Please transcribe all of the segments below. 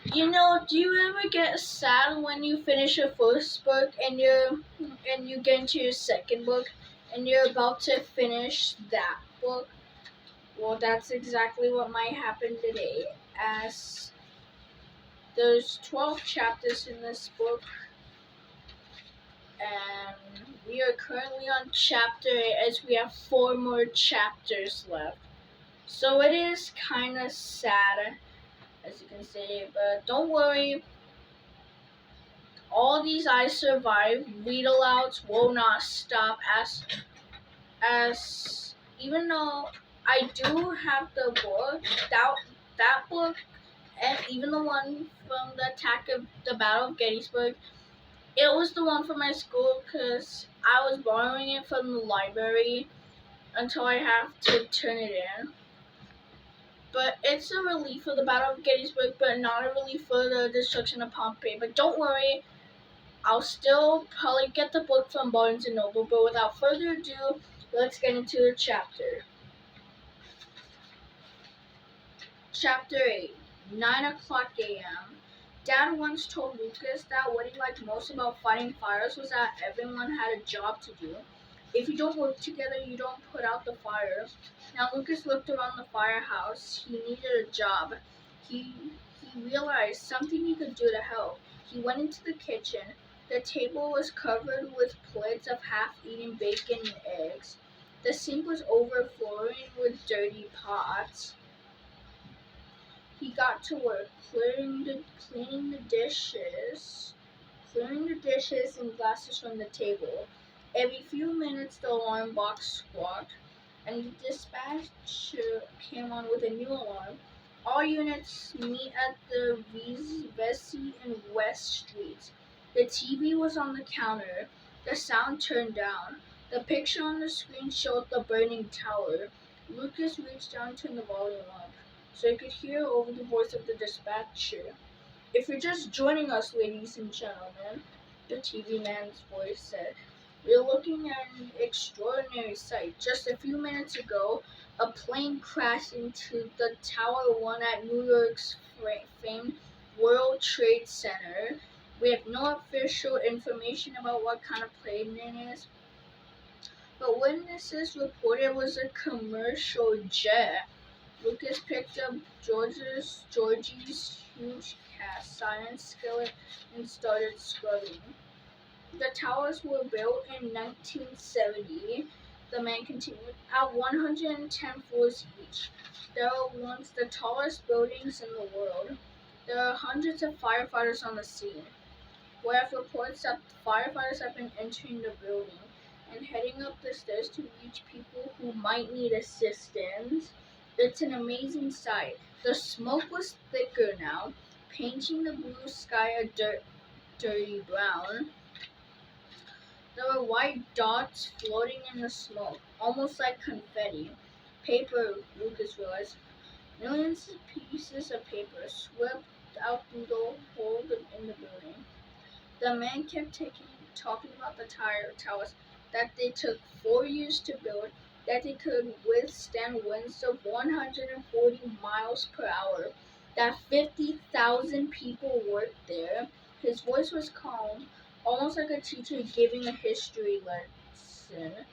Do you ever get sad when you finish your first book and you get into your second book and you're about to finish that book? Well, that's exactly what might happen today. As there's 12 chapters in this book, and we are currently on chapter 8 as we have 4 more chapters left. So it is kind of sad, as you can see, but don't worry, all these I survived read alouds will not stop as even though I do have the book, that book, and even the one from the attack of the Battle of Gettysburg, it was the one from my school because I was borrowing it from the library until I have to turn it in. But it's a relief for the Battle of Gettysburg, but not a relief for the destruction of Pompeii. But don't worry, I'll still probably get the book from Barnes& and Noble, but without further ado, let's get into the chapter. Chapter 8, 9 o'clock a.m. Dad once told Lucas that what he liked most about fighting fires was that everyone had a job to do. If you don't work together, you don't put out the fire. Now Lucas looked around the firehouse. He needed a job. He realized something he could do to help. He went into the kitchen. The table was covered with plates of half-eaten bacon and eggs. The sink was overflowing with dirty pots. He got to work clearing the dishes and glasses from the table. Every few minutes the alarm box squawked, and the dispatcher came on with a new alarm. All units meet at the Vesey and West Streets. The TV was on the counter. The sound turned down. The picture on the screen showed the burning tower. Lucas reached down and turned the volume up so he could hear over the voice of the dispatcher. "If you're just joining us, ladies and gentlemen," the TV man's voice said, "we're looking at an extraordinary sight. Just a few minutes ago, a plane crashed into the Tower 1 at New York's famed World Trade Center. We have no official information about what kind of plane it is, but witnesses reported it was a commercial jet." Lucas picked up Georgie's huge cast iron skillet and started scrubbing. "The towers were built in 1970, the man continued, "at 110 floors each. They are once the tallest buildings in the world. There are hundreds of firefighters on the scene. We have reports that firefighters have been entering the building and heading up the stairs to reach people who might need assistance. It's an amazing sight." The smoke was thicker now, painting the blue sky a dirty brown. There were white dots floating in the smoke, almost like confetti. Paper, Lucas realized. Millions of pieces of paper swept out through the hole in the building. The man kept talking about the towers, that they took 4 years to build, that they could withstand winds of 140 miles per hour, that 50,000 people worked there. His voice was calm, almost like a teacher giving a history lesson.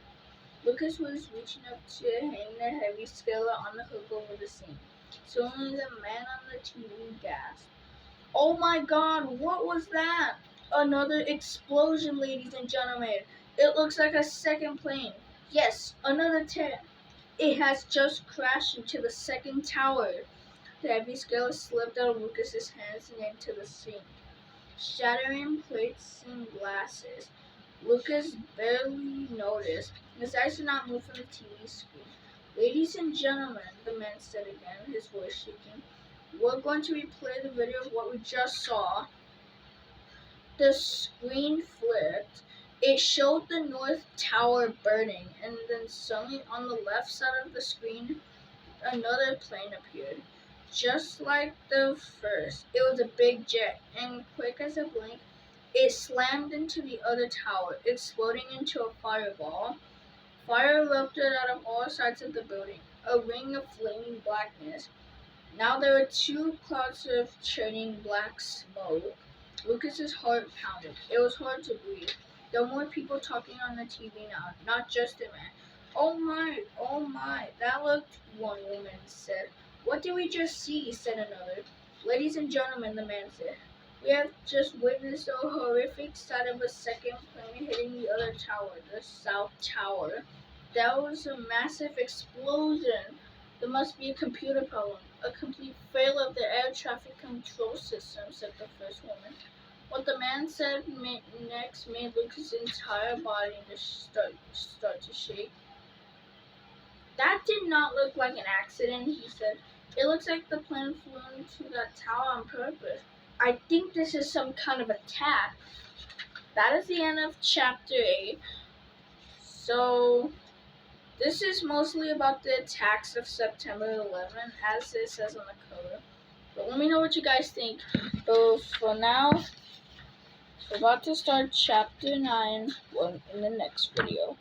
Lucas was reaching up to hang the heavy skillet on the hook over the sink. Suddenly the man on the TV gasped. "Oh my God, what was that?" "Another explosion, ladies and gentlemen. It looks like a second plane. Yes, another It has just crashed into the second tower." The heavy skillet slipped out of Lucas's hands and into the sink, shattering plates and glasses. Lucas barely noticed. His eyes did not move from the TV screen. "Ladies and gentlemen," the man said again, his voice shaking, "we're going to replay the video of what we just saw." The screen flipped. It showed the North Tower burning, and then suddenly on the left side of the screen, another plane appeared. Just like the first, it was a big jet, and quick as a blink, it slammed into the other tower, exploding into a fireball. Fire erupted out of all sides of the building, a ring of flaming blackness. Now there were two clouds of churning black smoke. Lucas's heart pounded. It was hard to breathe. There were more people talking on the TV now, not just a man. Oh my, that looked, one woman said. What did we just see, said another. Ladies and gentlemen, the man said, we have just witnessed a horrific sight of a second plane hitting the other tower, the South Tower. That was a massive explosion. There must be a computer problem, a complete fail of the air traffic control system, said the first woman. What the man said next made Lucas' entire body just start to shake. That did not look like an accident, he said. It looks like the plane flew into that tower on purpose. I think this is some kind of attack. That is the end of chapter 8. So, this is mostly about the attacks of September 11, as it says on the cover. But let me know what you guys think. But for now, we're about to start chapter 9 in the next video.